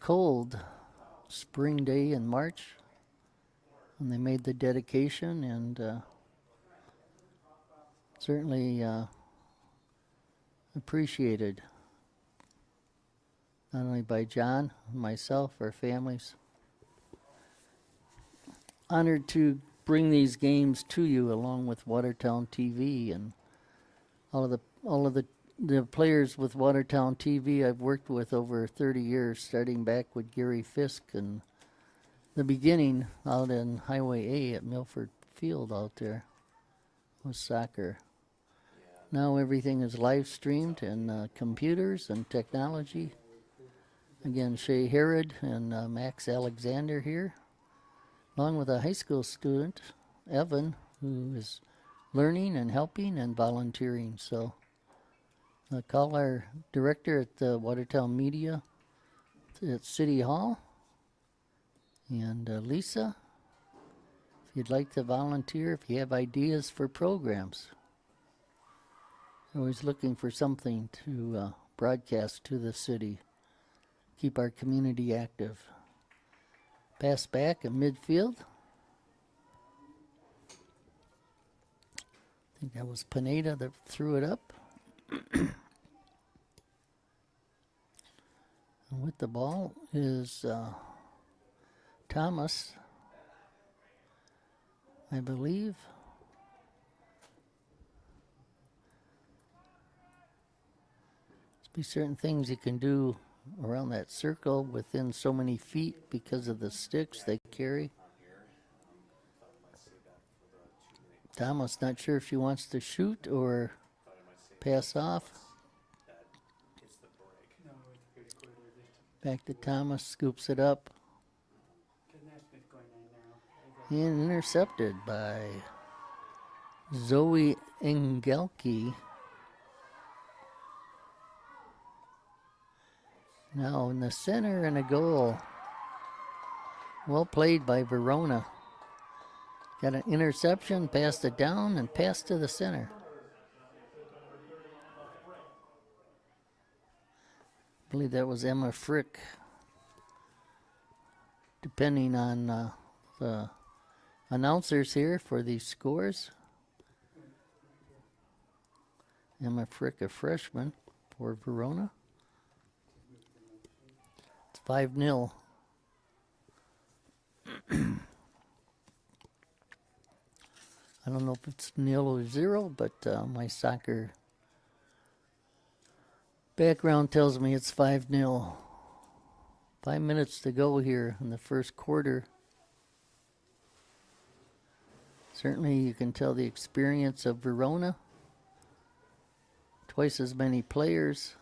cold spring day in March when they made the dedication, and certainly appreciated not only by John, myself, our families. Honored to bring these games to you along with Watertown TV and all of the players with Watertown TV I've worked with over 30 years, starting back with Gary Fisk and the beginning out in Highway A at Milford Field out there was soccer. Now everything is live streamed and computers and technology. Again, Shay Herod and Max Alexander here, along with a high school student, Evan, who is learning and helping and volunteering. So call our director at the Watertown Media at City Hall, and Lisa, if you'd like to volunteer, if you have ideas for programs. Always looking for something to broadcast to the city. Keep our community active. Pass back at midfield. I think that was Pineda that threw it up. And with the ball is Thomas, I believe. There's be certain things you can do around that circle within so many feet because of the sticks they carry. Thomas not sure if she wants to shoot or pass off. Back to Thomas, scoops it up. And intercepted by Zoe Engelke. Now in the center and a goal. Well played by Verona. Got an interception, passed it down, and passed to the center. I believe that was Emma Frick. Depending on the announcers here for these scores. Emma Frick, a freshman for Verona. It's 5-0. I don't know if it's 0 or 0, but my soccer background tells me it's 5-0. 5 minutes to go here in the first quarter. Certainly you can tell the experience of Verona. Twice as many players.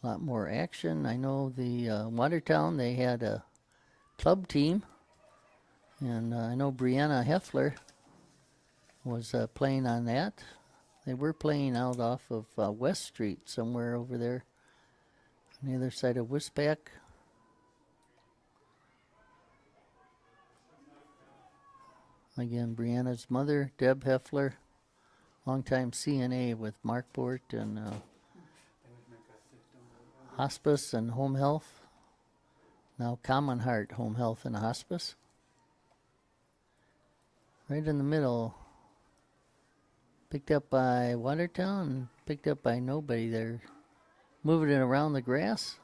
A lot more action. I know the Watertown, they had a club team. And I know Brianna Heffler was playing on that. They were playing out off of West Street, somewhere over there on the other side of Wispac. Again, Brianna's mother, Deb Heffler, longtime CNA with Markport and Hospice and Home Health. Now Common Heart Home Health and Hospice. Right in the middle. Picked up by Watertown, picked up by nobody there. Moving it around the grass.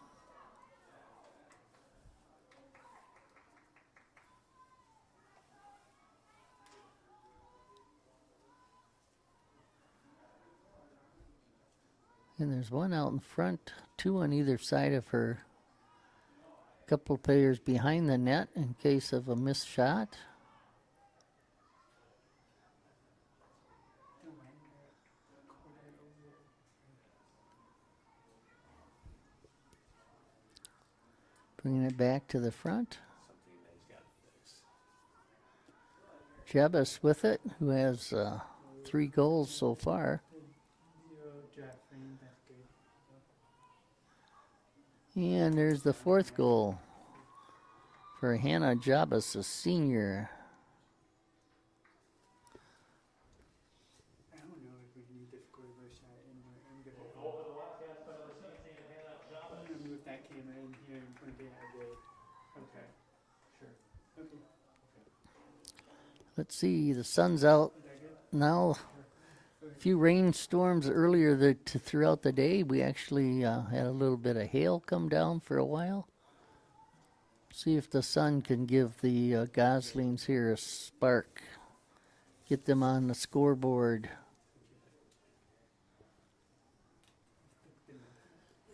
And there's one out in front, two on either side of her. A couple players behind the net in case of a missed shot. Bringing it back to the front. Jebus with it, who has 3 goals so far. And there's the 4th goal for Hannah Jabas, a senior. came in here and one day I did. Okay, sure. Okay. Let's see, the sun's out Is that good? now. Sure. A few rainstorms earlier throughout the day. We actually had a little bit of hail come down for a while. See if the sun can give the Goslings here a spark. Get them on the scoreboard.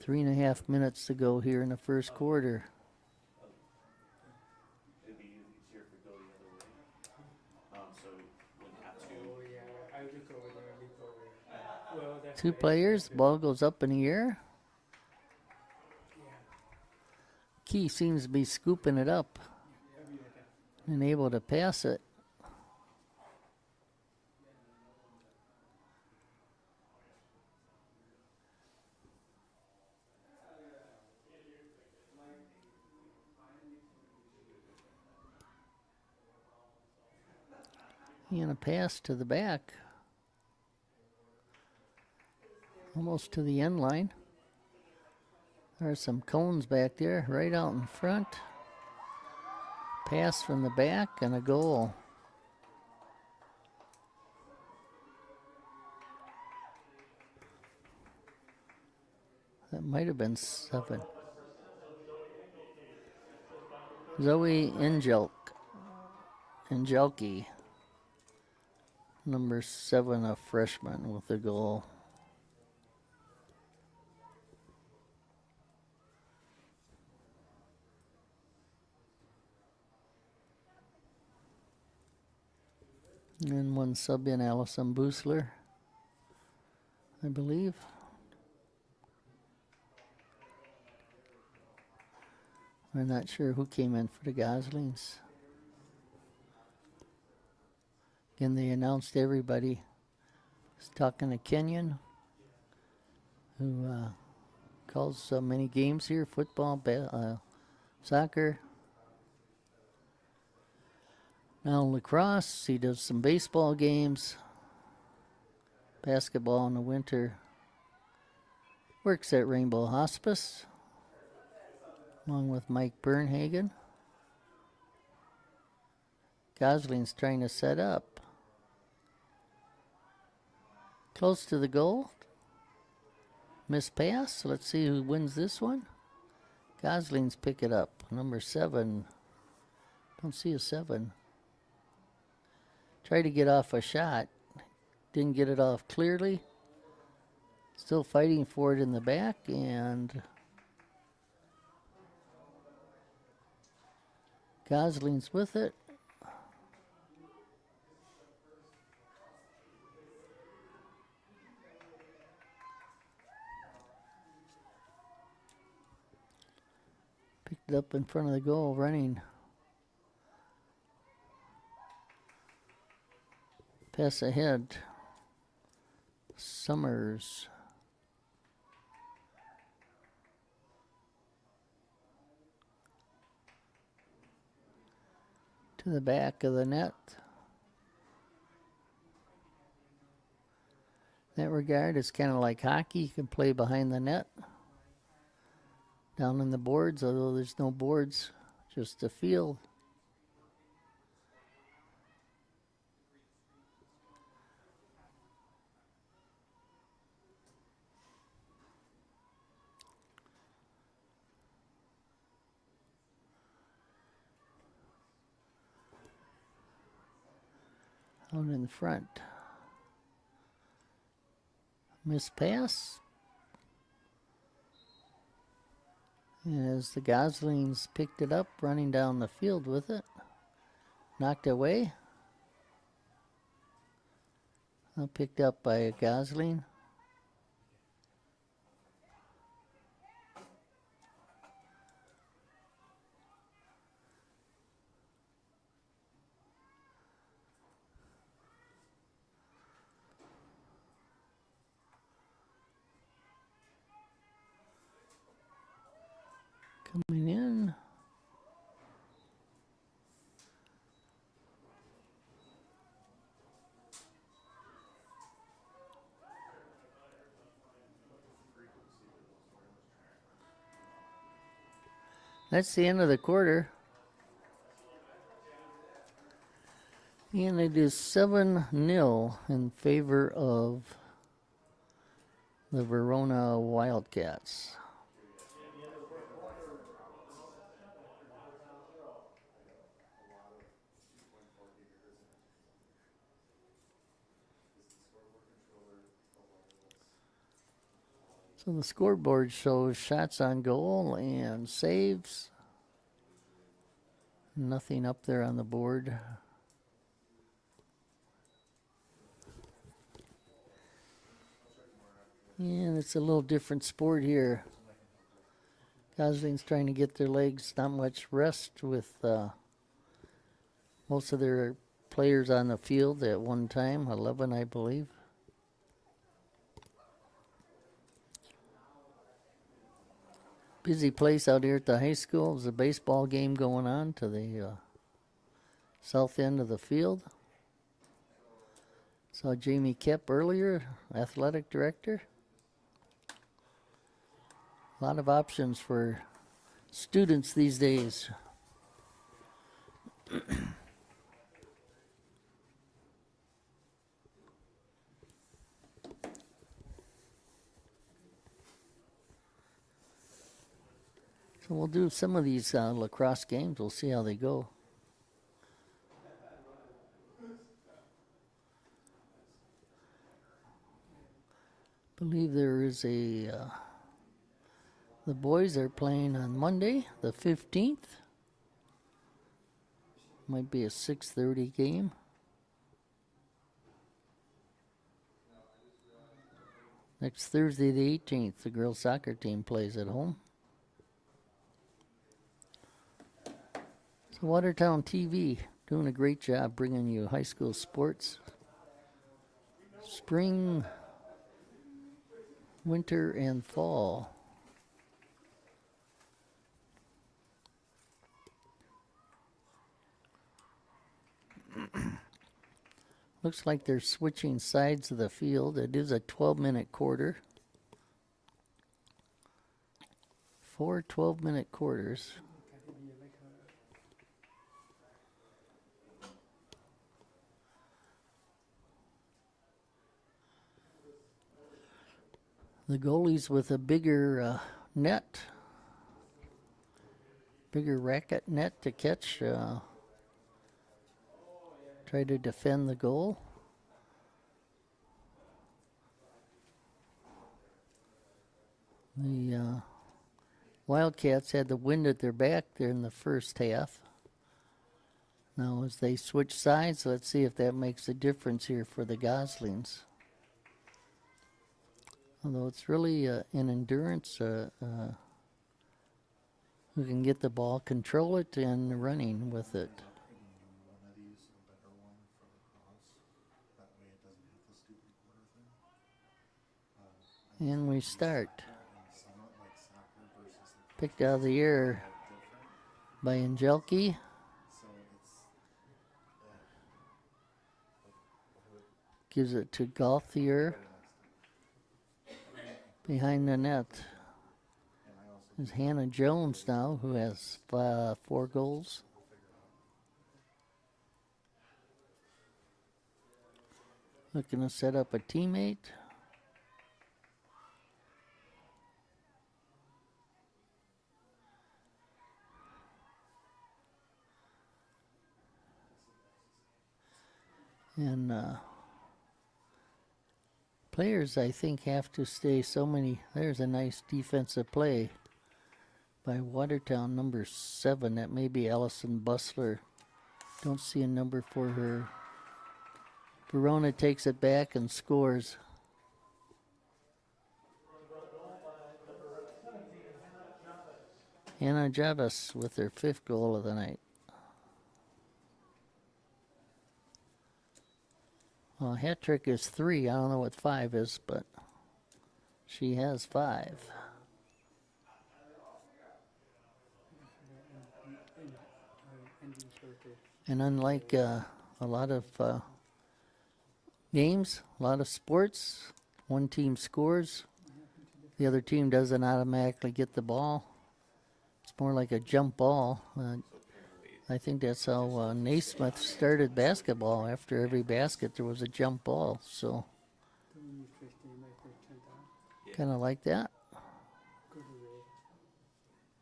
3.5 minutes to go here in the first quarter. It'd be easier if we go the other way. So you wouldn't have to. Oh yeah, I look over there. Look over. Well, that's Two right. players, ball goes up in the air. Yeah. Key seems to be scooping it up I'll be right back. and able to pass it. And a pass to the back. Almost to the end line. There's some cones back there, right out in front. Pass from the back and a goal. That might have been 7. Zoe Angelki, number 7, a freshman with the goal. And one sub in, Allison Boosler, I believe. I'm not sure who came in for the Goslings. Again, they announced everybody. I was talking to Kenyon, who calls many games here, football, soccer. Now lacrosse, he does some baseball games, basketball in the winter. Works at Rainbow Hospice, along with Mike Bernhagen. Gosling's trying to set up. Close to the goal. Missed pass. Let's see who wins this one. Goslings pick it up. Number 7. Don't see a 7. Tried to get off a shot. Didn't get it off clearly. Still fighting for it in the back, and Gosling's with it. Picked it up in front of the goal, running. Pass ahead. Summers. To the back of the net. In that regard, it's kind of like hockey. You can play behind the net. Down in the boards, although there's no boards, just a field. Out in front. Missed pass. And as the Goslings picked it up, running down the field with it. Knocked away. Picked up by a Gosling. Coming in. That's the end of the quarter. And it is 7-0 in favor of the Verona Wildcats. So the scoreboard shows shots on goal and saves. Nothing up there on the board. And it's a little different sport here. Goslings trying to get their legs, not much rest with most of their players on the field at one time, 11 I believe. Busy place out here at the high school. There's a baseball game going on to the south end of the field. Saw Jamie Kep earlier, athletic director. A lot of options for students these days. So we'll do some of these lacrosse games. We'll see how they go. Believe there is a the boys are playing on Monday the 15th. Might be a 6:30 game. Next Thursday the 18th, the girls soccer team plays at home. So Watertown TV doing a great job bringing you high school sports. Spring, winter, and fall. Looks like they're switching sides of the field. It is a 12-minute quarter. 4 12-minute quarters. The goalies with a bigger net, bigger racket net to catch. Try to defend the goal. The Wildcats had the wind at their back there in the first half. Now as they switch sides, let's see if that makes a difference here for the Goslings. Although it's really an endurance, who can get the ball, control it, and running with it. And we start. Picked out of the air by Angelki. Gives it to Gauthier. Behind the net is Hannah Jones now, who has 4 goals. Looking to set up a teammate. And players, I think, have to stay so many. There's a nice defensive play by Watertown, number 7. That may be Allison Bustler. Don't see a number for her. Verona takes it back and scores. Hannah Javis with her 5th goal of the night. Well, hat trick is 3. I don't know what 5 is, but she has 5. And unlike a lot of games, a lot of sports, one team scores, the other team doesn't automatically get the ball. It's It's more like a jump ball. So apparently, I think that's how Naismith started basketball. After every basket, there was a jump ball. So yeah. kind of like that. Go to Ray.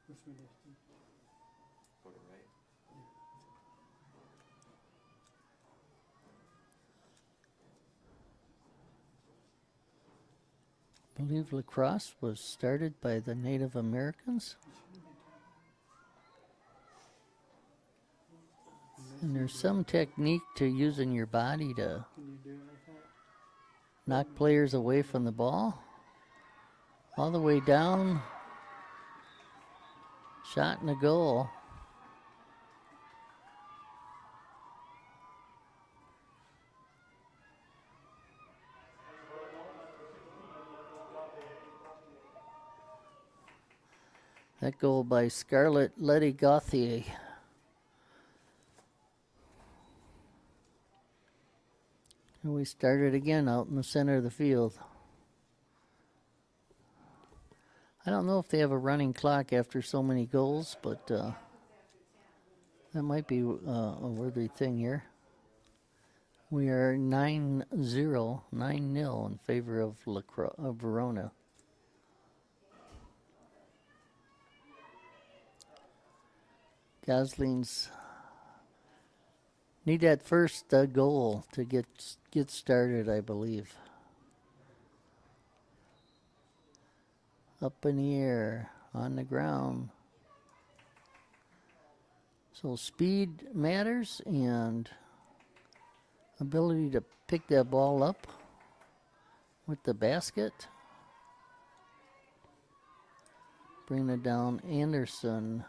What's my destiny? Go to right. I believe lacrosse was started by the Native Americans. And there's some technique to using your body to Can you do it like that? knock players away from the ball. All the way down. Shot and a goal. That goal by Scarlett Letty Gauthier. And we started again out in the center of the field. I don't know if they have a running clock after so many goals, but that might be a worthy thing here. We are 9-0, 9-0 in favor of Verona. Goslings need that first goal to get started, I believe. Up in the air, on the ground. So speed matters and ability to pick that ball up with the basket. Bring it down. Anderson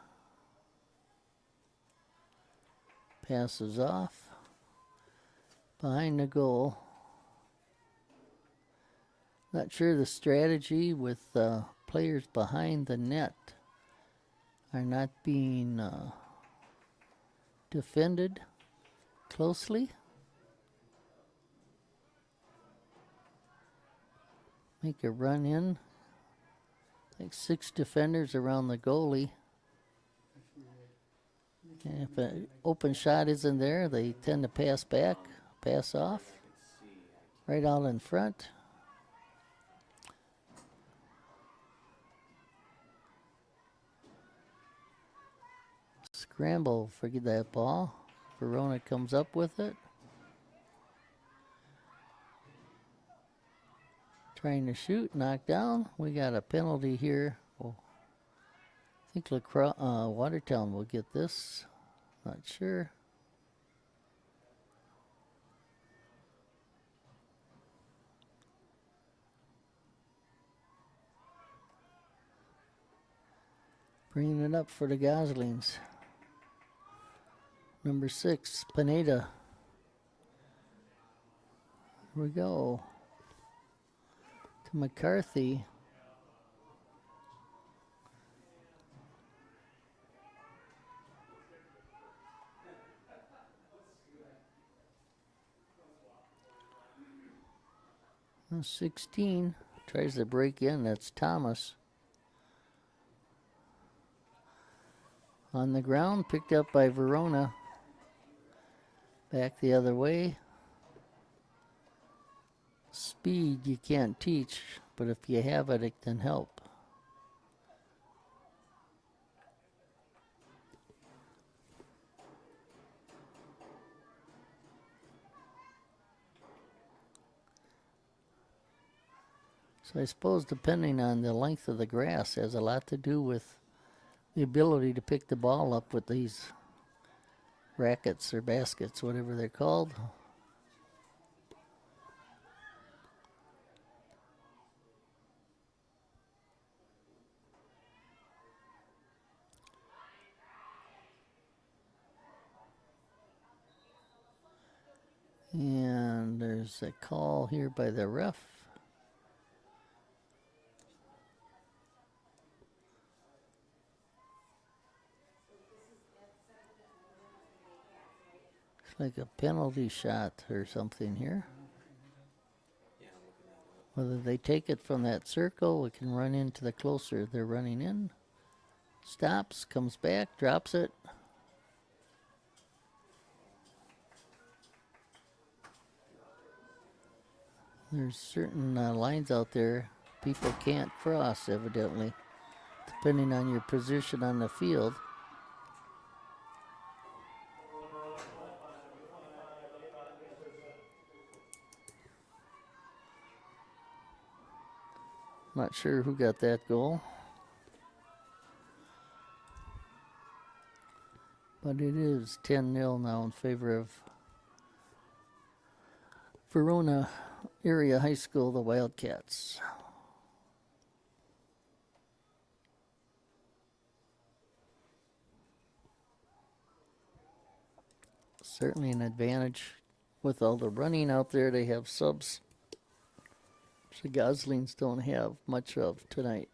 passes off. Behind the goal. Not sure the strategy with players behind the net are not being defended closely. Make a run in. Like 6 defenders around the goalie. And if an open shot isn't there, they tend to pass back, pass off. Right out in front. Scramble for that ball. Verona comes up with it. Trying to shoot, knocked down. We got a penalty here. Oh, I think Watertown will get this. Not sure. Bringing it up for the Goslings. Number 6, Pineda. Here we go. To McCarthy. And 16 tries to break in. That's Thomas. On the ground, picked up by Verona. Back the other way. Speed you can't teach, but if you have it, it can help. So I suppose depending on the length of the grass has a lot to do with the ability to pick the ball up with these rackets or baskets, whatever they're called. And there's a call here by the ref. It's like a penalty shot or something here. Yeah, I'm looking that up. Whether they take it from that circle, it can run into the closer they're running in. Stops, comes back, drops it. There's certain lines out there people can't cross, evidently, depending on your position on the field. Not sure who got that goal, but it is 10-0 now in favor of Verona Area High School, the Wildcats. Certainly an advantage with all the running out there. They have subs the Goslings don't have much of tonight.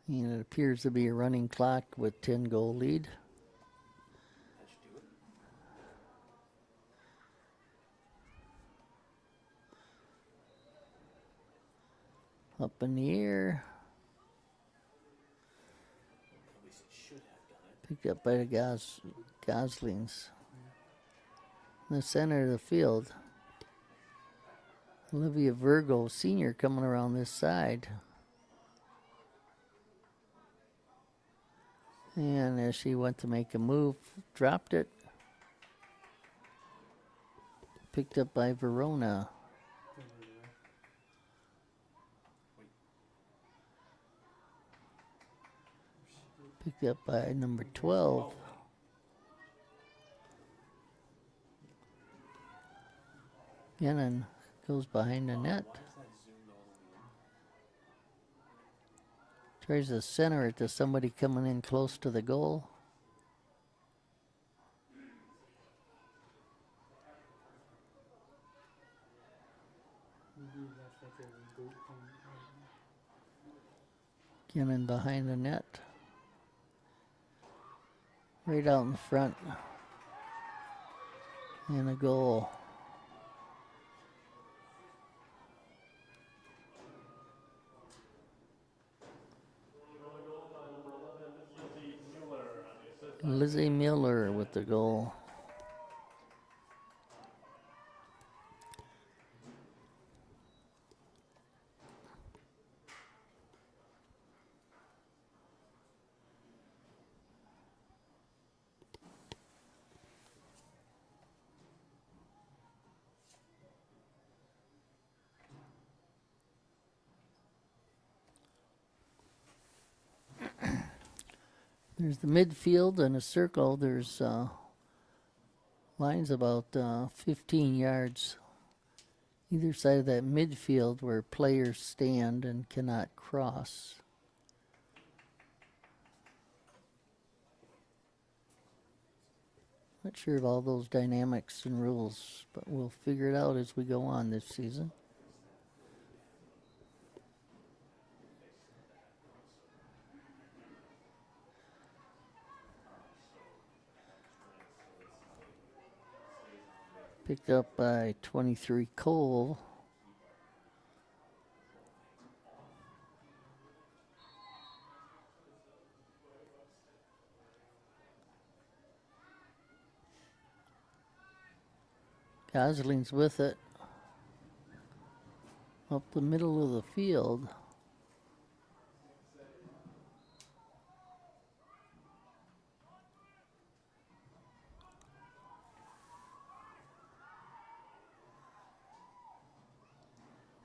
And it appears to be a running clock with 10-goal lead. That should do it. Up in the air. At least it should have done it. Picked up by the Goslings. In the center of the field. Olivia Virgo, senior, coming around this side. And as she went to make a move, dropped it. Picked up by Verona. Picked up by number 12. Gannon goes behind the net. Why is that zoomed all the way in? Tries to center it to somebody coming in close to the goal. Maybe that's like a goat thing. Gannon behind the net. Right out in front. And a goal. Lizzie Miller with the goal. There's the midfield and a circle. There's lines about 15 yards either side of that midfield where players stand and cannot cross. Not sure of all those dynamics and rules, but we'll figure it out as we go on this season. Picked up by 23 Cole. Gosling's with it. Up the middle of the field.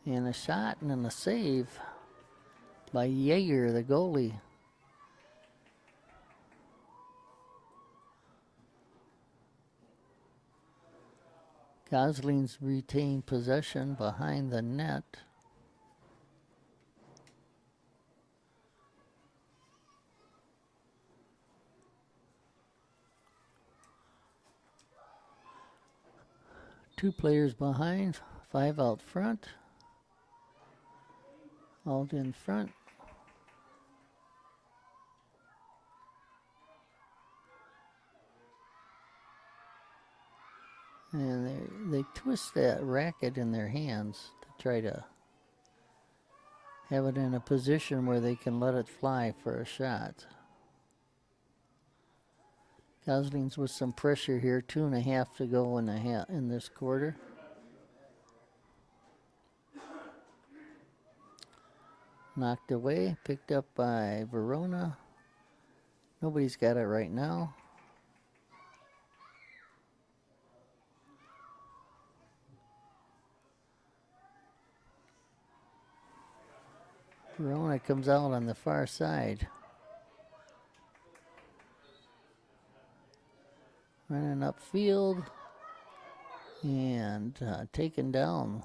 And a shot and then a save by Yeager, the goalie. Goslings retain possession behind the net. Two players behind, 5 out front. Out in front. And they twist that racket in their hands to try to have it in a position where they can let it fly for a shot. Goslings with some pressure here, 2.5 to go in this quarter. Knocked away, picked up by Verona. Nobody's got it right now. Verona comes out on the far side. Running upfield and taken down.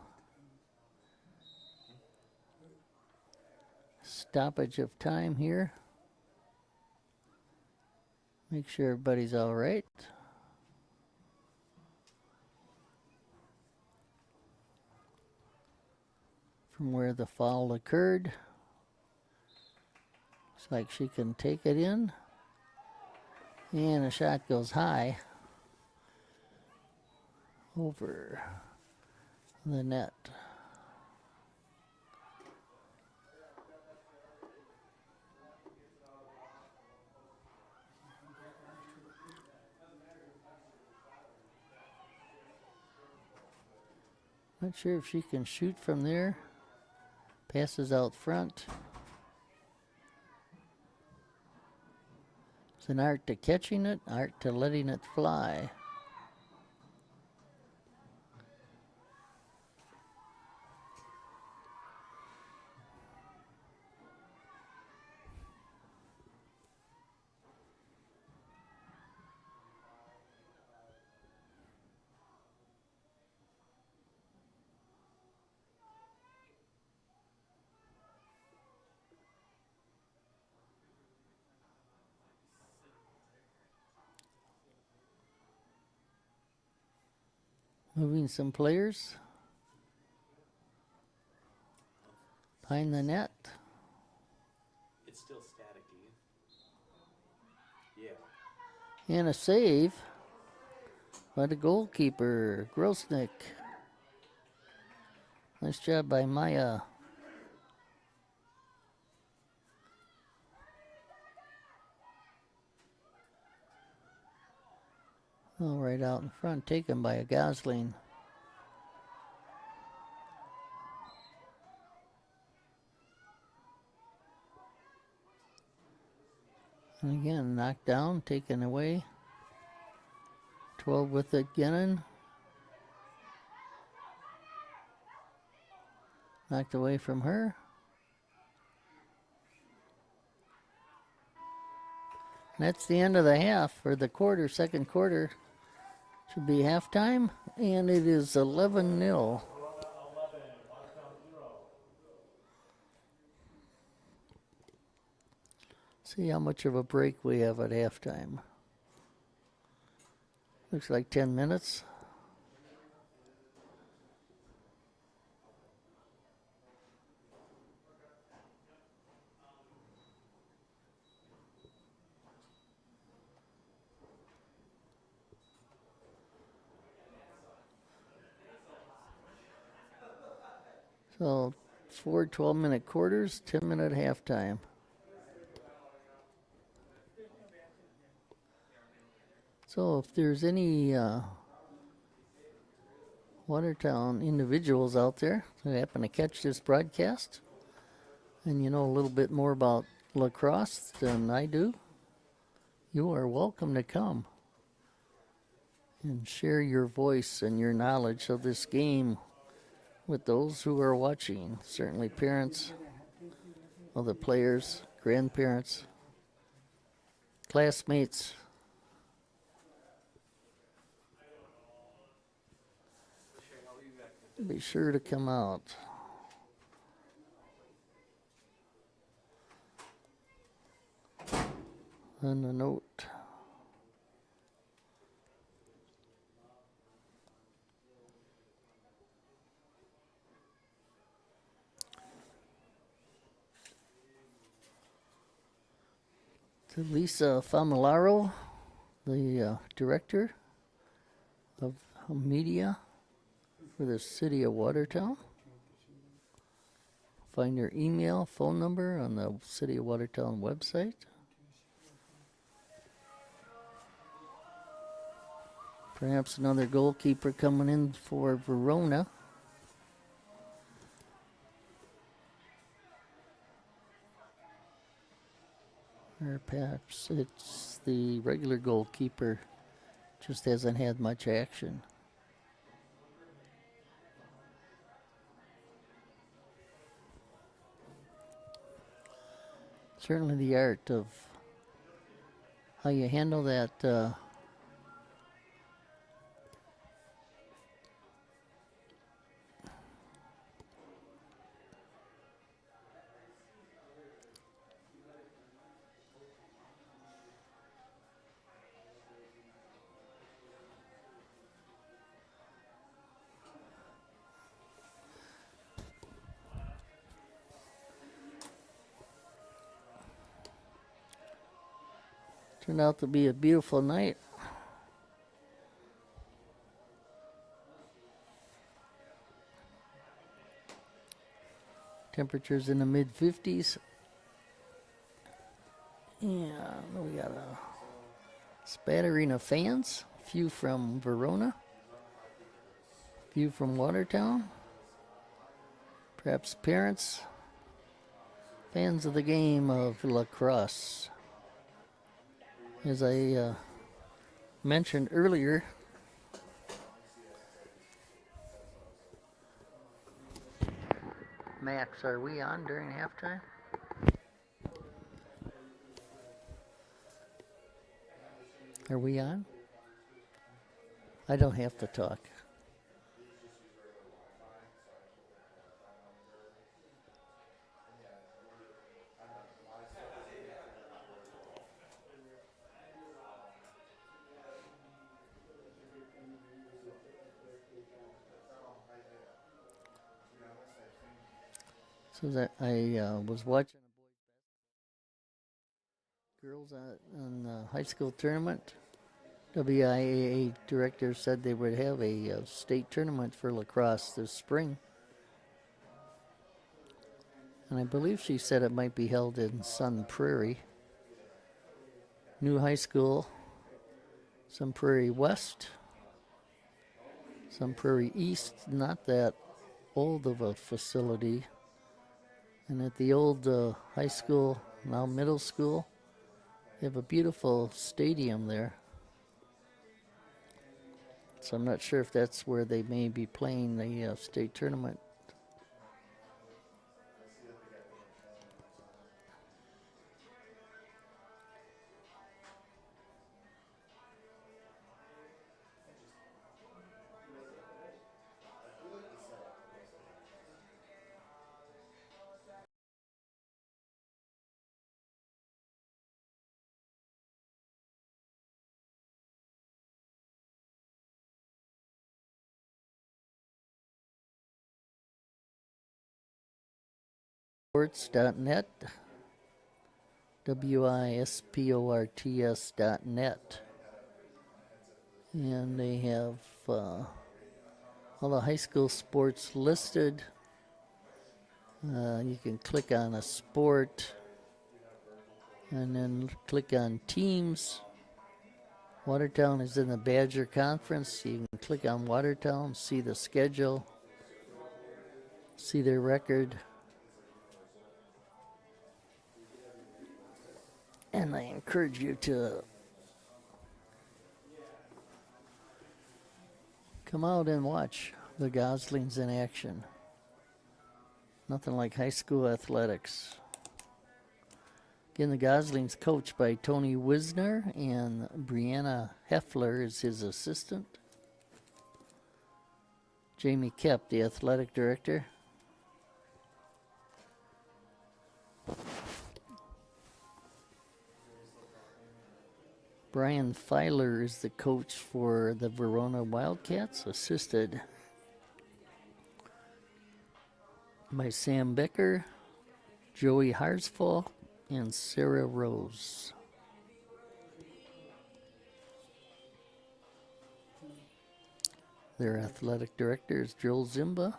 Stoppage of time here. Make sure everybody's all right. From where the foul occurred. Looks like she can take it in. And a shot goes high. Over the net. Not sure if she can shoot from there. Passes out front. It's an art to catching it, art to letting it fly. Moving some players. Behind the net. It's still staticky. Yeah. And a save by the goalkeeper, Grosnick. Nice job by Maya. Oh, right out in front, taken by a Gosling. And again, knocked down, taken away. 12 with it, Gennon. Knocked away from her. And that's the end of the half, or the quarter, second quarter. Should be halftime, and it is 11-0. See how much of a break we have at halftime. Looks like 10 minutes. So 4 12-minute quarters, 10-minute halftime. So if there's any Watertown individuals out there that happen to catch this broadcast and you know a little bit more about lacrosse than I do, you are welcome to come and share your voice and your knowledge of this game with those who are watching. Certainly parents, other players, grandparents, classmates. Be sure to come out. And a note. To Lisa Familaro, the director of media for the city of Watertown. Find their email, phone number on the City of Watertown website. Perhaps another goalkeeper coming in for Verona. Or perhaps it's the regular goalkeeper, just hasn't had much action. Certainly the art of how you handle that turned out to be a beautiful night. Temperatures in the mid 50s. And we got a spattering of fans. A few from Verona. A few from Watertown. Perhaps parents. Fans of the game of lacrosse. As I mentioned earlier, Max, are we on during halftime? Are we on? I don't have to talk. So that I was watching girls on the high school tournament. WIAA director said they would have a state tournament for lacrosse this spring. And I believe she said it might be held in Sun Prairie. New high school, Sun Prairie West, Sun Prairie East, not that old of a facility. And at the old high school, now middle school, they have a beautiful stadium there. So I'm not sure if that's where they may be playing the state tournament. Sports.net, WISPORTS.net. And they have all the high school sports listed. You can click on a sport and then click on teams. Watertown is in the Badger Conference. You can click on Watertown, see the schedule, see their record. And I encourage you to come out and watch the Goslings in action. Nothing like high school athletics. Again, the Goslings coached by Tony Wisner, and Brianna Heffler is his assistant. Jamie Kep, the athletic director. Brian Filer is the coach for the Verona Wildcats, assisted by Sam Becker, Joey Harsfall, and Sarah Rose. Their athletic director is Joel Zimba,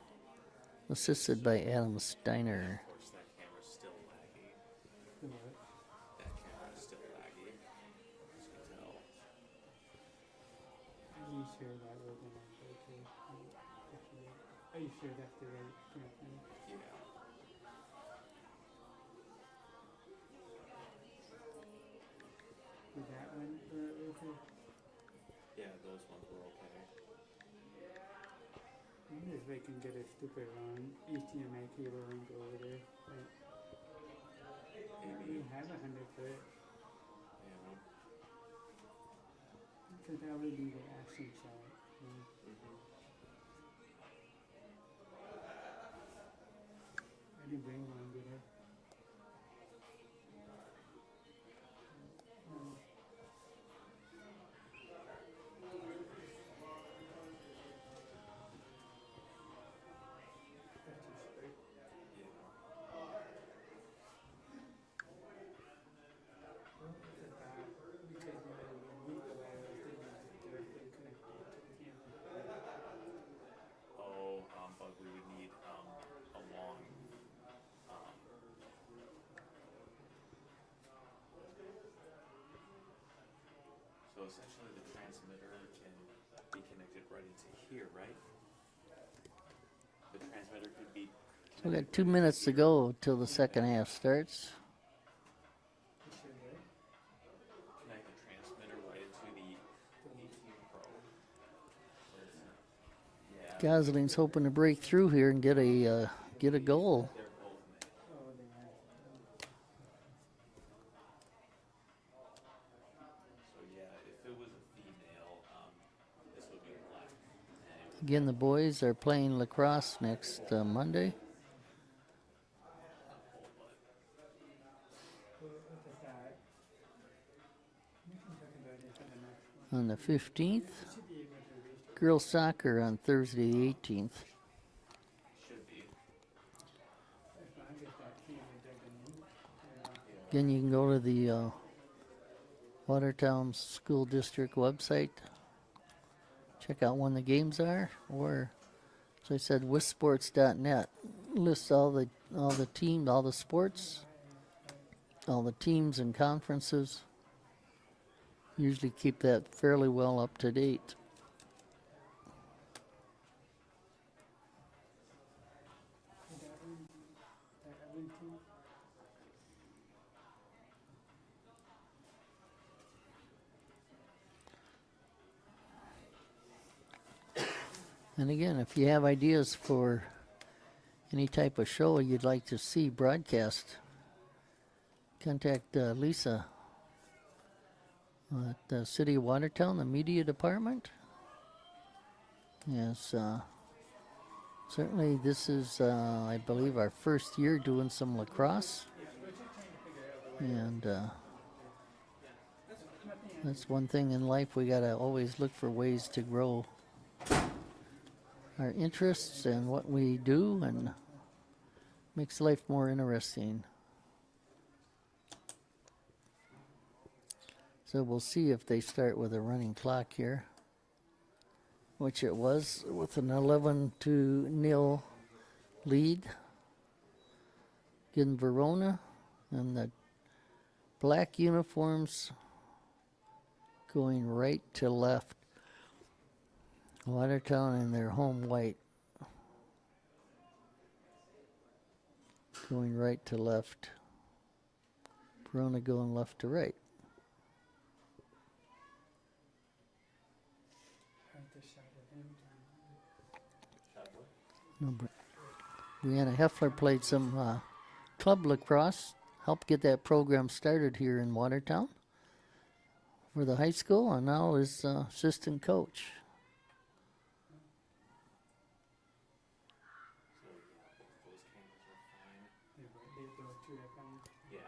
assisted by Adam Steiner. The what? That camera is still laggy, as you can tell. Are you sure that wasn't okay too? Are you sure that's the right connection? Yeah. Did that one okay? Yeah, those ones were okay. I wonder if they can get a stupid HDMI cable and go over there. Like, we Maybe. have 100 foot. Yeah. Because that would be the action shot. Mm-hmm. I didn't bring one, did I? That's too short. Yeah. What was the thought? Because you had to move the wireless, didn't you? Just directly connect it to the camera. Oh, but we would need a long um, so essentially the transmitter can be connected right into here, right? The transmitter could be So we got connected 2 right minutes to here. go till the second half starts. You sure did? Connect the transmitter right into the 18 Pro. Yeah, Goslings hoping to break through here and get a goal. they're both made. Oh, they are. So yeah, if it was a female, this would be black. And it would Again, the boys are playing lacrosse next Monday What's the thought? We can talk about it for the next one. on the 15th. You should be able to reach it. Girls soccer on Thursday the 18th. should be. As long as that camera doesn't move. Yeah. Again, you can go to the Watertown School District website. Check out when the games are, or as I said, wisports.net lists all the teams, all the sports, all the teams and conferences. Usually keep that fairly well up to date. That one too. And again, if you have ideas for any type of show you'd like to see broadcast, contact Lisa at the City of Watertown, the media department. Yes, certainly this is, I believe, our first year doing some lacrosse. Yeah, we're just trying to figure out the way. And Nothing that's one thing in life, we gotta always look for ways to grow our interests and what we do, and makes life more interesting. So we'll see if they start with a running clock here, which it was with an 11-0 lead. Again, Verona and the black uniforms going right to left. Watertown in their home white going right to left. Verona going left to right. hard to shot at him. Number Brianna Heffler played some club lacrosse, helped get that program started here in Watertown for the high school, and now is assistant coach. So yeah, both those cameras are fine. Those two are fine. Yeah.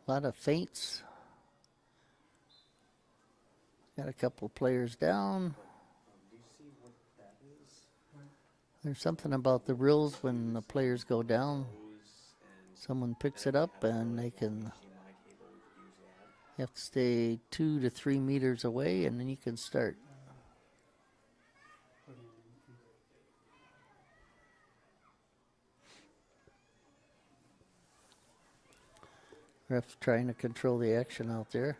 A lot of feints. Got a couple players down. Do you see what that is? There's something about the rules when the players go down. Hose and Someone picks it up and they can HDMI cable, we could use that. you have to stay 2 to 3 meters away, and then you can start. Put in. Ref's trying to control the action out there.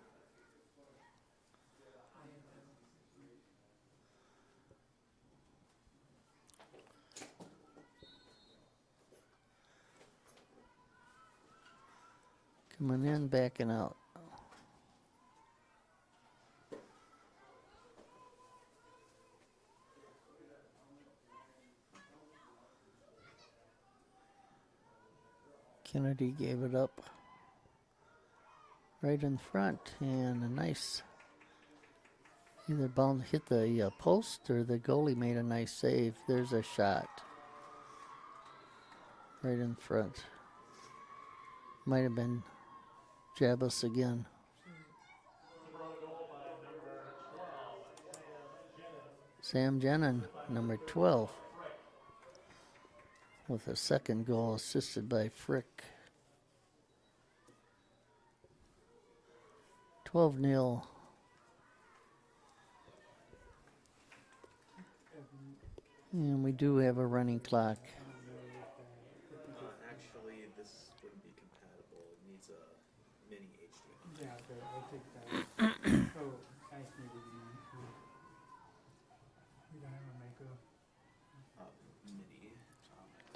Coming in, backing out. Kennedy gave it up right in front, and a nice either hit the post or the goalie made a nice save. There's a shot right in front. Might have been Jabus again. Sam Jenin, number 12, with a second goal assisted by Frick. 12-0. And we do have a running clock. Actually, this wouldn't be compatible. It needs a mini HDMI. Yeah, okay, I'll take that. Oh, I see what you mean. We don't have a micro. Mini.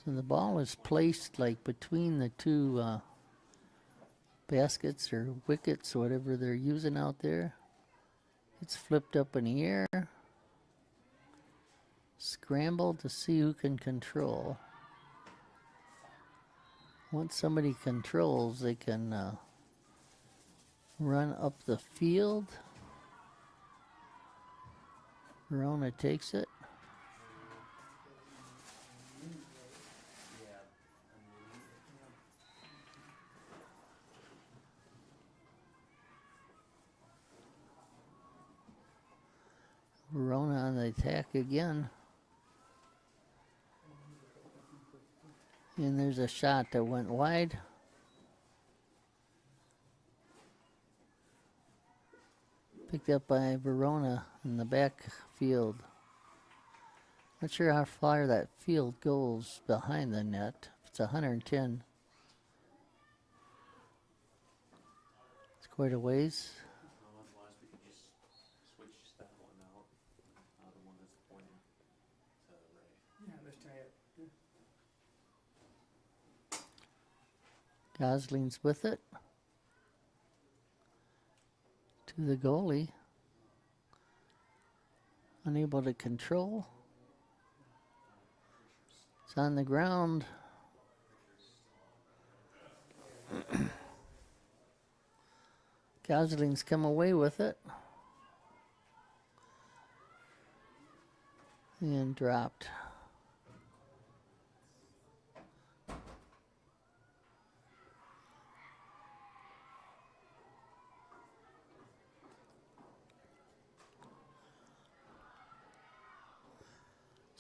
So the ball is placed like between the two baskets or wickets, whatever they're using out there. It's flipped up in the air. Scrambled to see who can control. Once somebody controls, they can run up the field. Verona takes it. Verona on the attack again. And there's a shot that went wide. Picked up by Verona in the backfield. Not sure how far that field goes behind the net. It's 110. It's quite a ways. Otherwise, we could just switch that one out. The one that's pointing to Ray. Yeah, let's try it. Goslings with it. To the goalie. Unable to control. It's on the ground. Goslings come away with it. And dropped.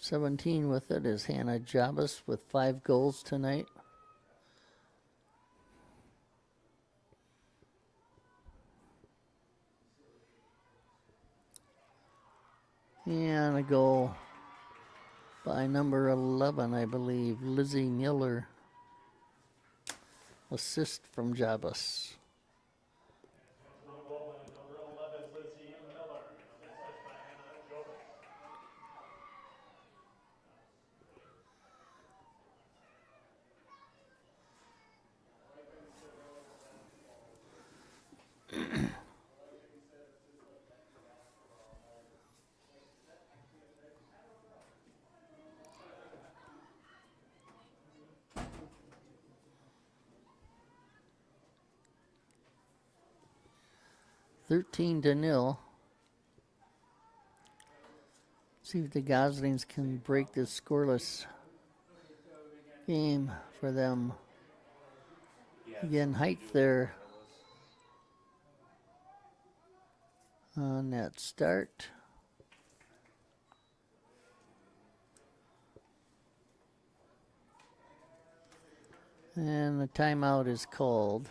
'17 with it is Hannah Jabas with 5 goals tonight. And a goal by number 11, I believe, Lizzie Miller. Assist from Jabas. $13 to 0. See if the Goslings can break this scoreless game for them. Again, height there on that start. And the timeout is called.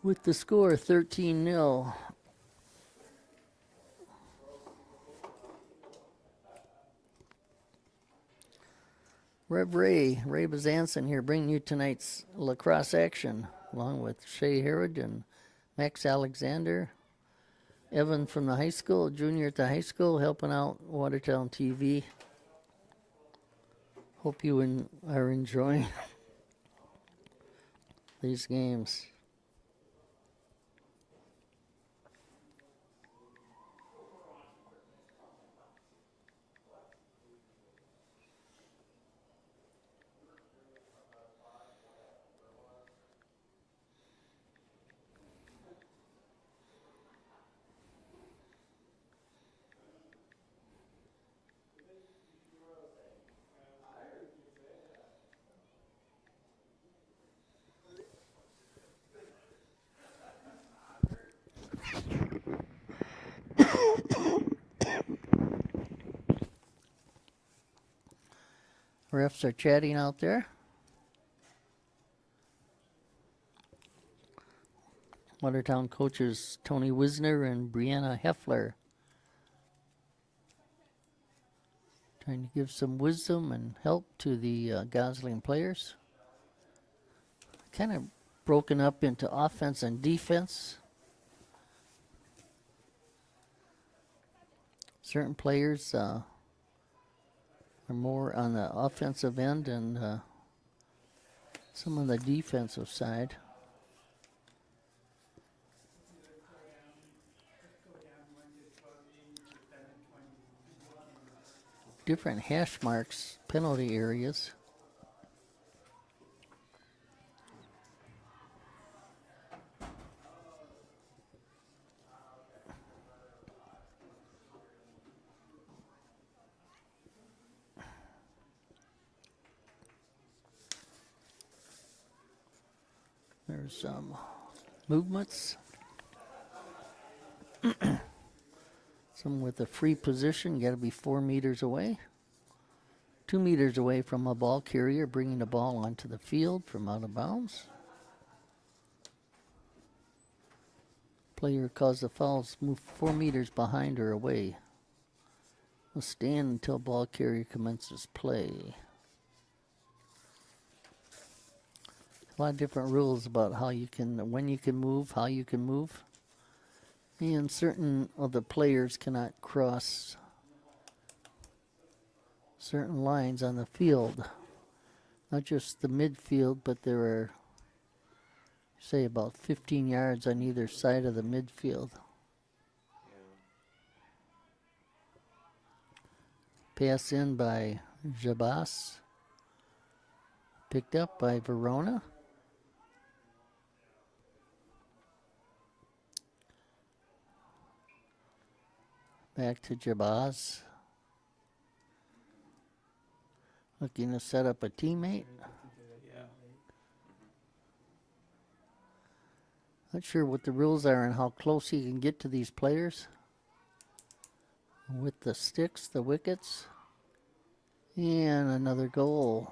With the score 13-0. Ray Bazanson here bringing you tonight's lacrosse action, along with Shay Herod and Max Alexander. Evan from the high school, junior at the high school, helping out Watertown TV. Hope you are enjoying these games. Refs are chatting out there. Watertown coaches Tony Wisner and Brianna Heffler trying to give some wisdom and help to the Gosling players. Kind of broken up into offense and defense. Certain players are more on the offensive end and some on the defensive side. Different hash marks, penalty areas. There's some movements. Some with a free position, got to be 4 meters away. 2 meters away from a ball carrier, bringing the ball onto the field from out of bounds. Player caused the fouls, move 4 meters behind or away. Will stand until ball carrier commences play. A lot of different rules about how you can, when you can move, how you can move. And certain of the players cannot cross certain lines on the field. Not just the midfield, but there are, say, about 15 yards on either side of the midfield. Pass in by Jabas. Picked up by Verona. Back to Jabaz. Looking to set up a teammate. Yeah. Not sure what the rules are and how close he can get to these players. With the sticks, the wickets. And another goal,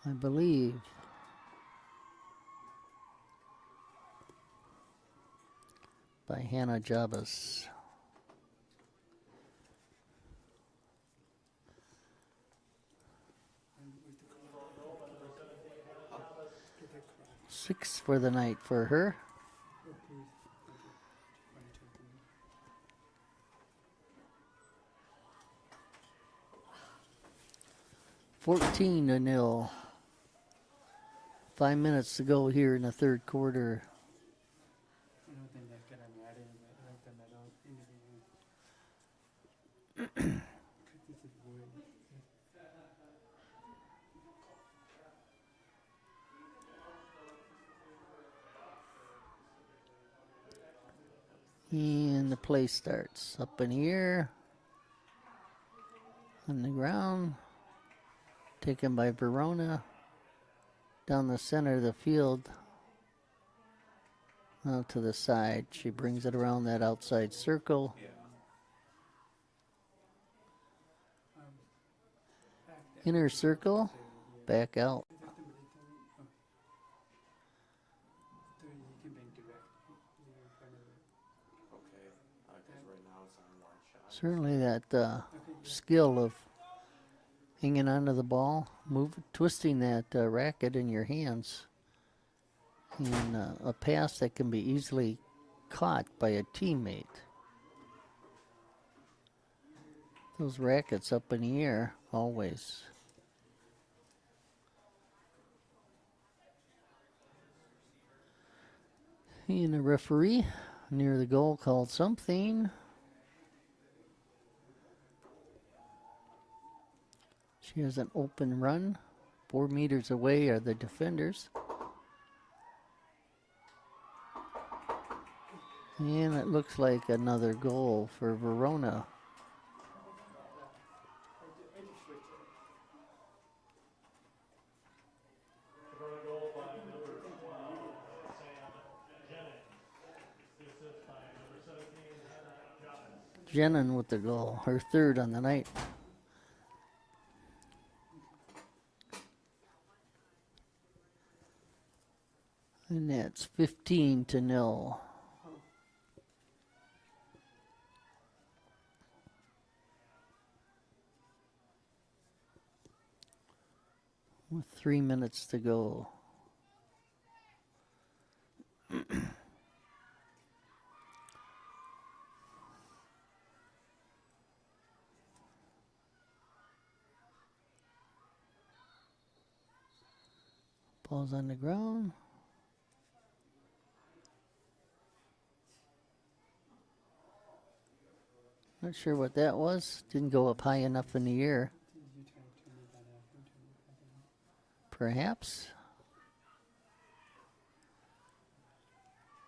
I believe. By Hannah Jabas. Six for the night for her. 14-0. 5 minutes to go here in the third quarter. And the play starts. Up in the air. On the ground. Taken by Verona. Down the center of the field. out to the side. She brings it around that outside circle. Yeah. Back there. Inner circle, There, yeah. back out. Is that the way they told me? Oh. So you can bend direct. You're in front of it. Okay. Because right now it's on one shot. Certainly that Okay, yeah. skill of hanging onto the ball, twisting that racket in your hands, and a pass that can be easily caught by a teammate. Those rackets up in the air, always. And a referee near the goal called something. She has an open run. 4 meters away are the defenders. And it looks like another goal for Verona. Jenin with the goal, her third on the night. And that's 15-0. With 3 minutes to go. Ball's on the ground. Not sure what that was. Didn't go up high enough in the air. You try to turn it that off and turn it back on. Perhaps.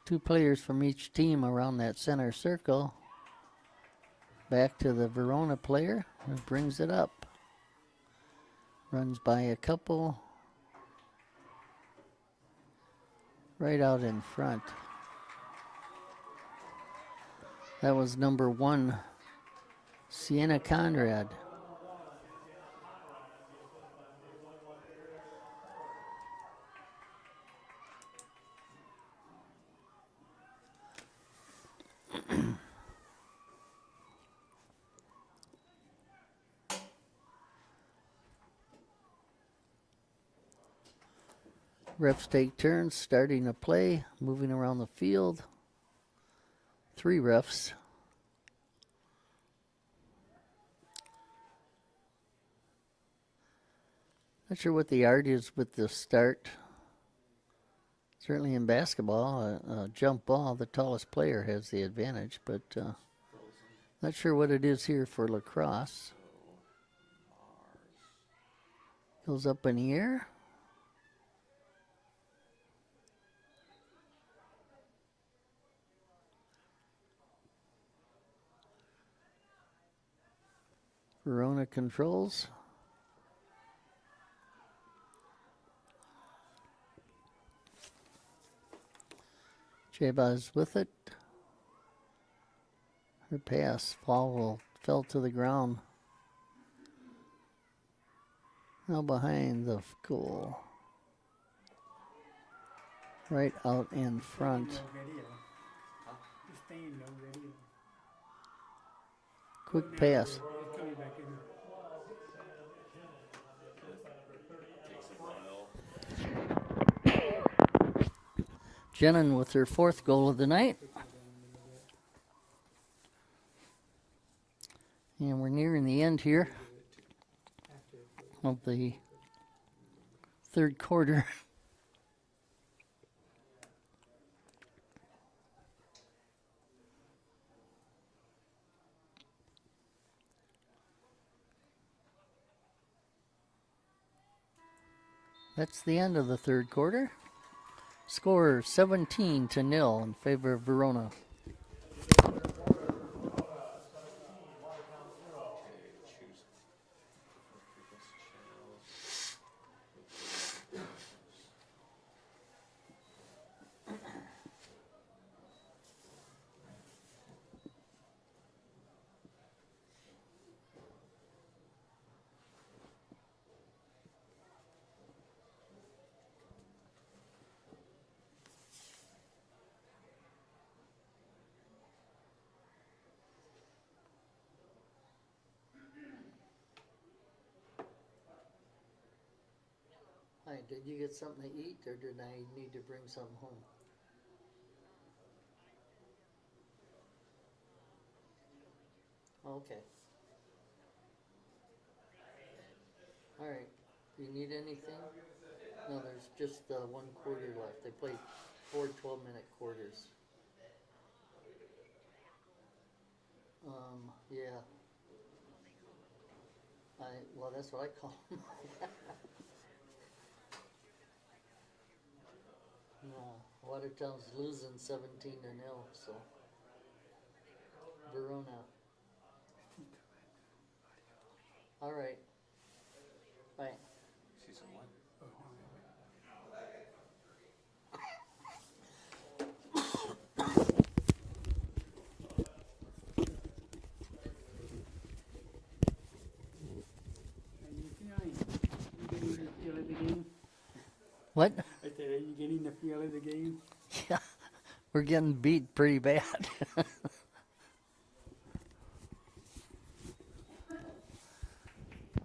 2 players from each team around that center circle. Back to the Verona player who brings it up. Runs by a couple. Right out in front. That was number 1, Sienna Conrad. Refs take turns starting a play, moving around the field. 3 refs. Not sure what the art is with the start. Certainly in basketball, a jump ball, the tallest player has the advantage, but not sure what it is here for lacrosse. Goes up in the air. Verona controls. Chabas with it. Her pass fell to the ground. Now behind the goal. Right out in front. No video. Just staying no video. Quick pass. It's coming back in. Takes a while. Jenin with her 4th goal of the night. And we're nearing the end here of the 3rd quarter. That's the end of the 3rd quarter. Score 17-0 in favor of Verona. Hi, did you get something to eat or did I need to bring something home? Okay. Alright. Do you need anything? No, there's just one quarter left. They played 4 12-minute quarters. Yeah. Well, that's what I call them. No, Watertown's losing 17-0, so. Verona. Alright. Bye. She's a what? Are you feeling? You getting the feel of the game? What? I said, are you getting the feel of the game? Yeah, we're getting beat pretty bad.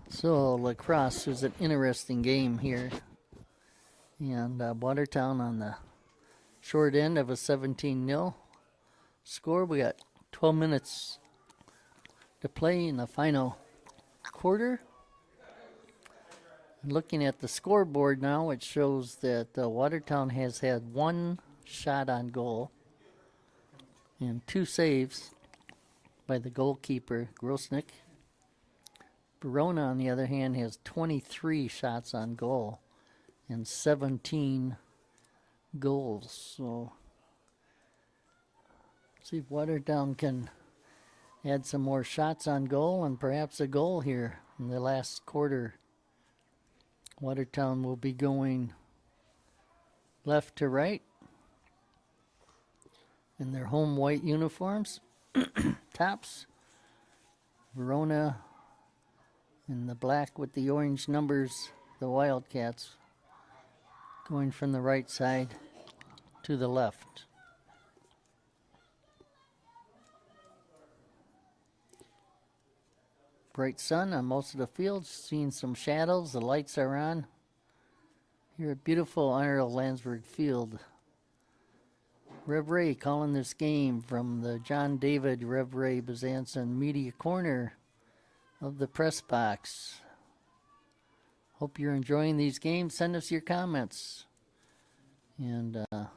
So, Lacrosse is an interesting game here. And Watertown on the short end of a 17-0 score. We got 12 minutes to play in the final quarter. Looking at the scoreboard now, it shows that Watertown has had 1 shot on goal and 2 saves by the goalkeeper, Grosnick. Verona, on the other hand, has 23 shots on goal and 17 goals. So, see if Watertown can add some more shots on goal and perhaps a goal here in the last quarter. Watertown will be going left to right in their home white uniforms, tops. Verona in the black with the orange numbers, the Wildcats, going from the right side to the left. Bright sun on most of the fields, seeing some shadows, the lights are on. Here at beautiful Honorable Landsberg Field. Rev Ray calling this game from the John David Rev Ray Bezanson Media Corner of the press box. Hope you're enjoying these games. Send us your comments. And there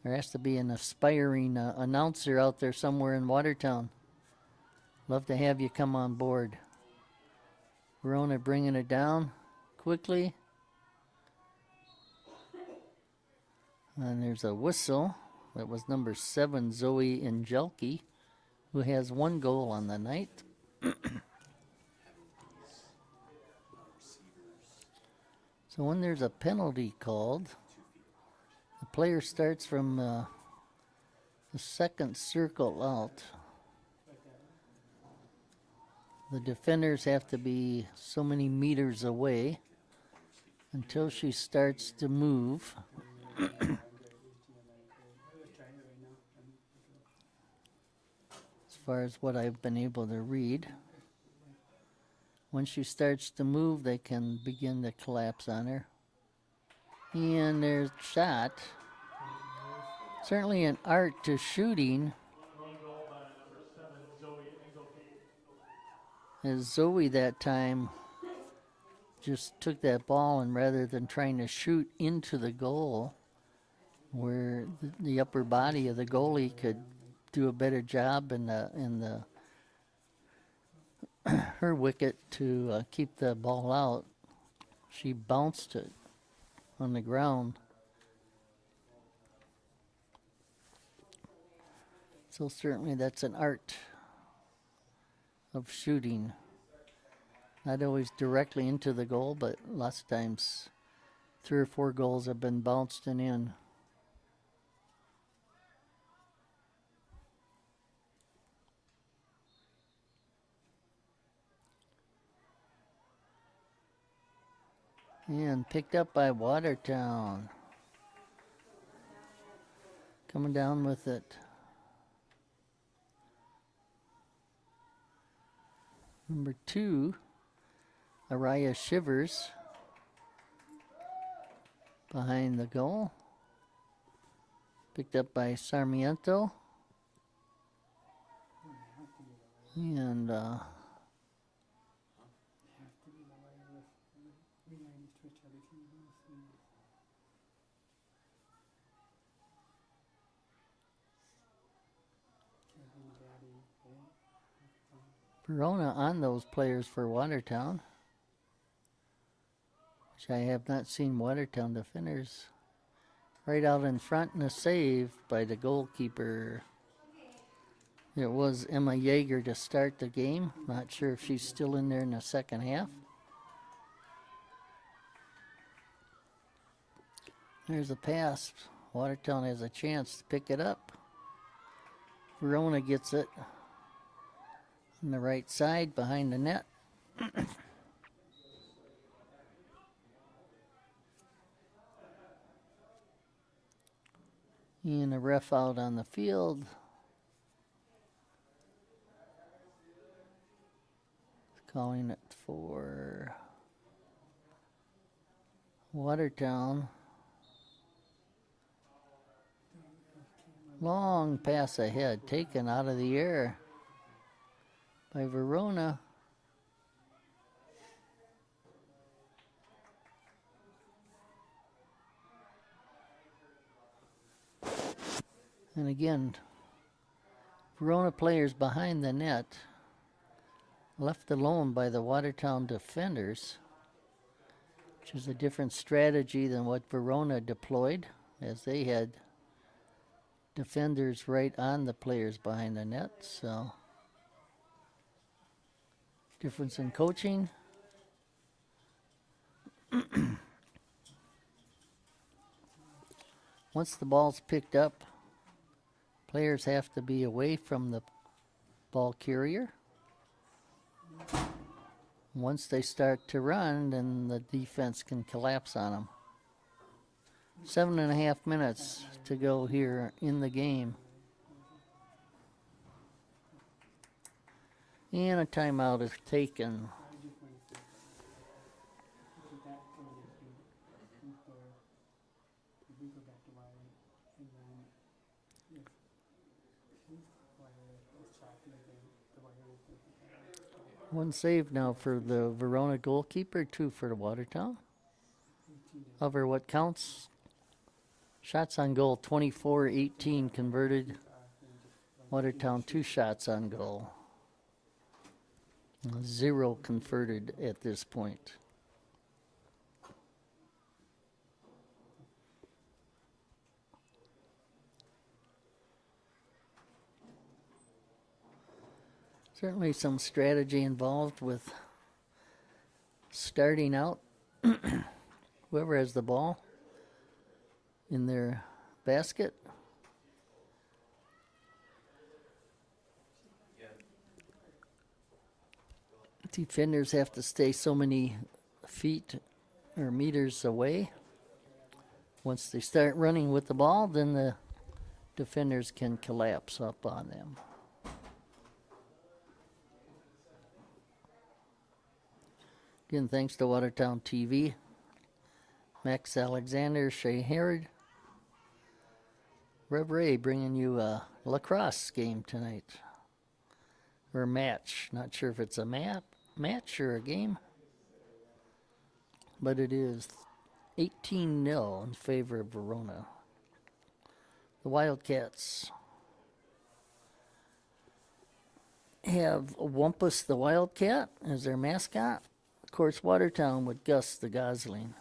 has to be an aspiring announcer out there somewhere in Watertown. Love to have you come on board. Verona bringing it down quickly. And there's a whistle. That was number 7, Zoe Angelki, who has 1 goal on the night. So when there's a penalty called, the player starts from the second circle out. The defenders have to be so many meters away until she starts to move. As far as what I've been able to read. When she starts to move, they can begin to collapse on her. And there's a shot. Certainly an art to shooting. As Zoe that time just took that ball and rather than trying to shoot into the goal, where the upper body of the goalie could do a better job in the her wicket to keep the ball out, she bounced it on the ground. So certainly that's an art of shooting. Not always directly into the goal, but lots of times 3 or 4 goals have been bounced and in. And picked up by Watertown. Coming down with it. Number 2, Araya Shivers. behind the goal. Picked up by Sarmiento. And Have to be the wireless. Behind Twitch other TVs. Kevin, Daddy, Verona on those players for Watertown, which I have not seen Watertown defenders. Right out in front and a save by the goalkeeper. It was Emma Yeager to start the game. Not sure if she's still in there in the second half. There's a pass. Watertown has a chance to pick it up. Verona gets it on the right side behind the net. And a ref out on the field. Calling it for Watertown. Long pass ahead, taken out of the air by Verona. And again, Verona players behind the net, left alone by the Watertown defenders, which is a different strategy than what Verona deployed, as they had defenders right on the players behind the net. So, difference in coaching. Once the ball's picked up, players have to be away from the ball carrier. Once they start to run, then the defense can collapse on them. 7.5 minutes to go here in the game. And a timeout is taken. One save now for the Verona goalkeeper, 2 for the Watertown. Over what counts? Shots on goal, 24-18 converted. Watertown 2 shots on goal. 0 converted at this point. Certainly some strategy involved with starting out. Whoever has the ball in their basket. Defenders have to stay so many feet or meters away. Once they start running with the ball, then the defenders can collapse up on them. Again, thanks to Watertown TV. Max Alexander, Shay Herod. Rev Ray bringing you a lacrosse game tonight. Or match. Not sure if it's a match or a game. But it is 18-0 in favor of Verona. The Wildcats have Wumpus the Wildcat as their mascot. Of course, Watertown with Gus the Gosling.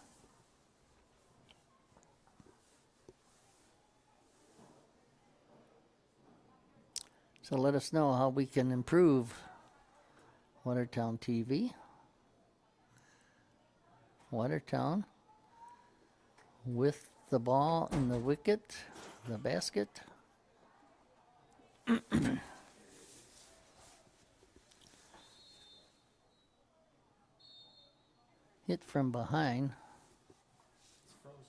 So let us know how we can improve Watertown TV. Watertown with the ball in the wicket, the basket. Hit from behind. It's frozen.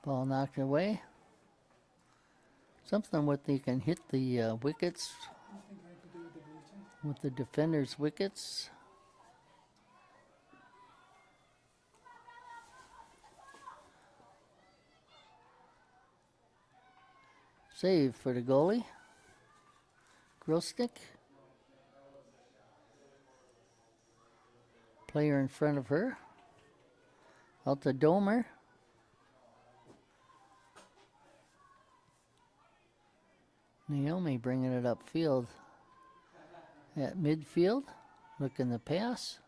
Ball knocked away. Something with you can hit the wickets I think I could do with the bleachers. with the defenders' wickets. Save for the goalie. Grosnick. Player in front of her. Out to Domer. Naomi bringing it upfield. At midfield. Looking to pass.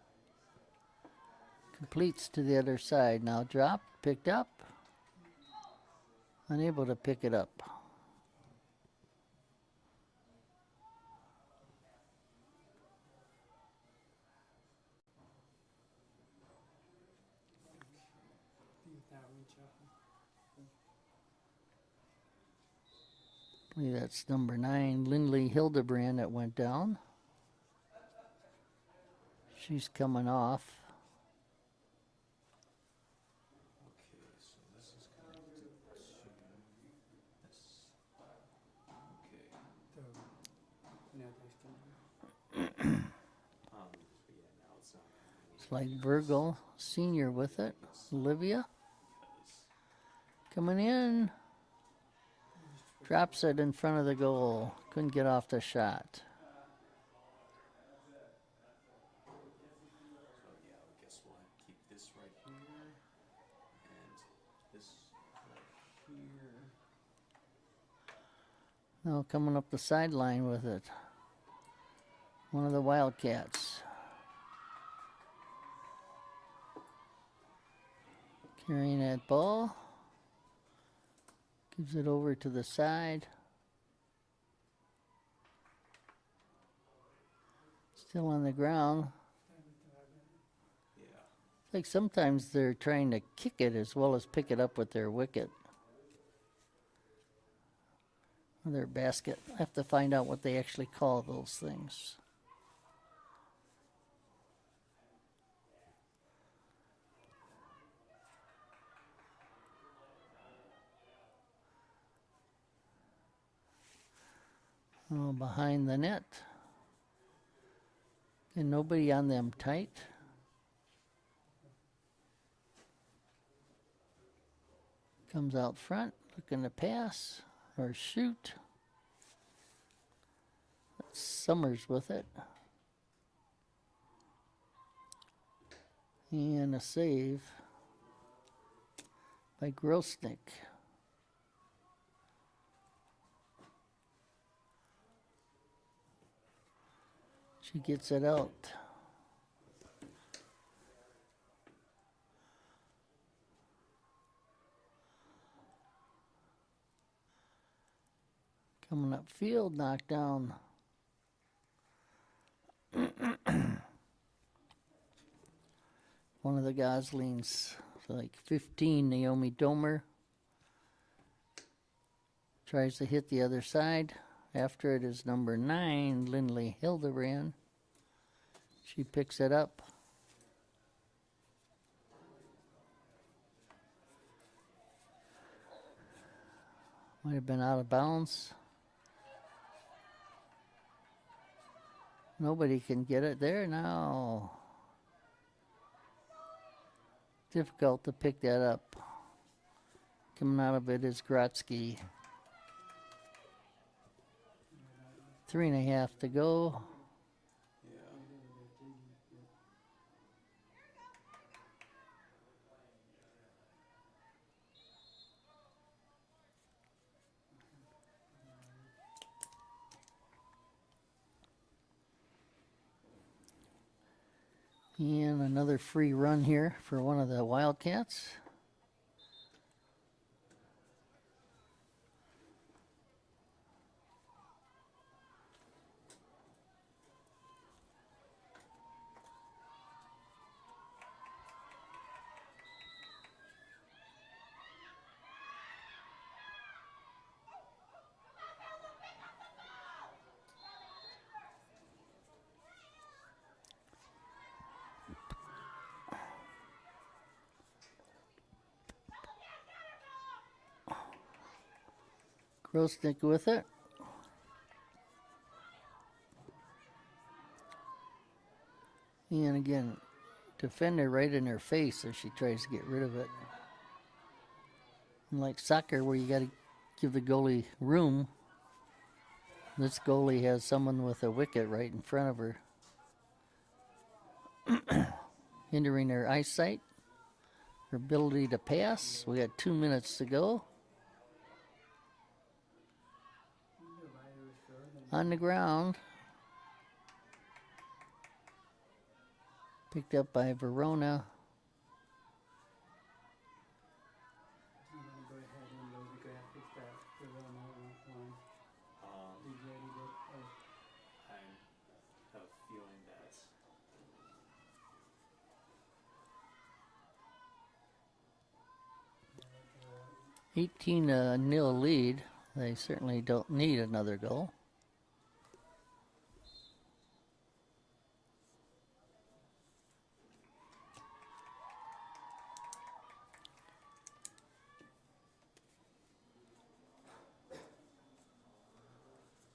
Completes to the other side. Now dropped. Picked up. Unable to pick it up. See if that reach up. I believe that's number 9, Lindley Hildebrand, that went down. She's coming off. Okay, so this is connected to this. Okay. So, no, there's still. So yeah, now it's not. It's like Virgo Senior with it. Olivia coming in. Drops it in front of the goal. Couldn't get off the shot. So yeah, I guess we'll have to keep this right here and this right here. Now coming up the sideline with it. One of the Wildcats. Carrying that ball. Gives it over to the side. Still on the ground. Yeah. It's like sometimes they're trying to kick it as well as pick it up with their wicket. Or their basket. I have to find out what they actually call those things. Oh, behind the net. And nobody on them tight. Comes out front, looking to pass or shoot. That's Summers with it. And a save by Grosnick. She gets it out. Coming up field, knocked down. One of the Goslings, like 15, Naomi Domer. Tries to hit the other side. After it is number 9, Lindley Hildebrand. She picks it up. Might have been out of bounds. Nobody can get it there now. Difficult to pick that up. Coming out of it is Grotsky. 3.5 to go. Yeah. And another free run here for one of the Wildcats. Grosnick with it. And again, defender right in her face as she tries to get rid of it. And like soccer, where you got to give the goalie room, this goalie has someone with a wicket right in front of her, hindering her eyesight, her ability to pass. We got 2 minutes to go. On the ground. Picked up by Verona. I'm gonna go ahead and load the graphics that Verona one. Did you already did? Oh, I have a feeling that 18-0 lead. They certainly don't need another goal.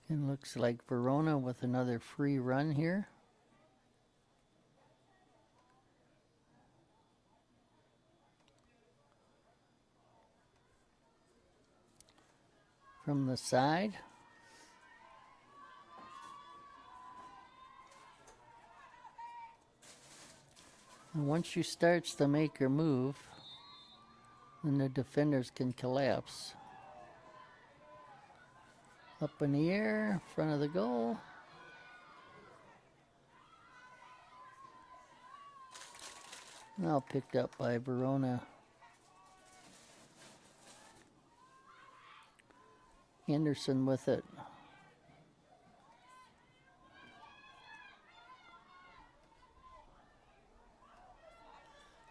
And looks like Verona with another free run here. From the side. And once she starts to make her move, then the defenders can collapse. Up in the air, front of the goal. Now picked up by Verona. Anderson with it.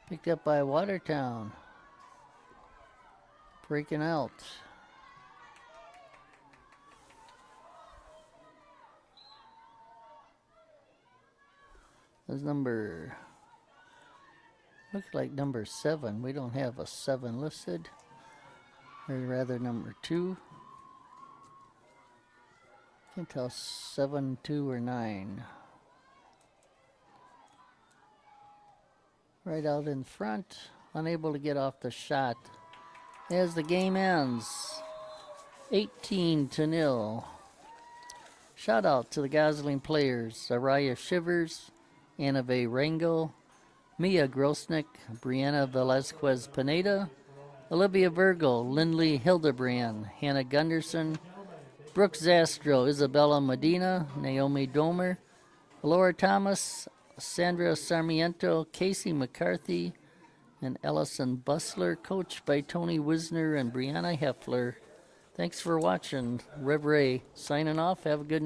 Picked up by Watertown. Breaking out. That's number, looks like number 7. We don't have a 7 listed. Or rather number 2. Can't tell 7, 2, or 9. Right out in front, unable to get off the shot. As the game ends, 18-0. Shout out to the Gosling players: Araya Shivers, Anave Rango, Mia Grosnick, Brianna Velazquez Pineda, Olivia Virgo, Lindley Hildebrand, Hannah Gunderson, Brooke Zastro, Isabella Medina, Naomi Domer, Laura Thomas, Sandra Sarmiento, Casey McCarthy, and Ellison Bustler, coached by Tony Wisner and Brianna Heffler. Thanks for watching. Rev Ray signing off. Have a good night.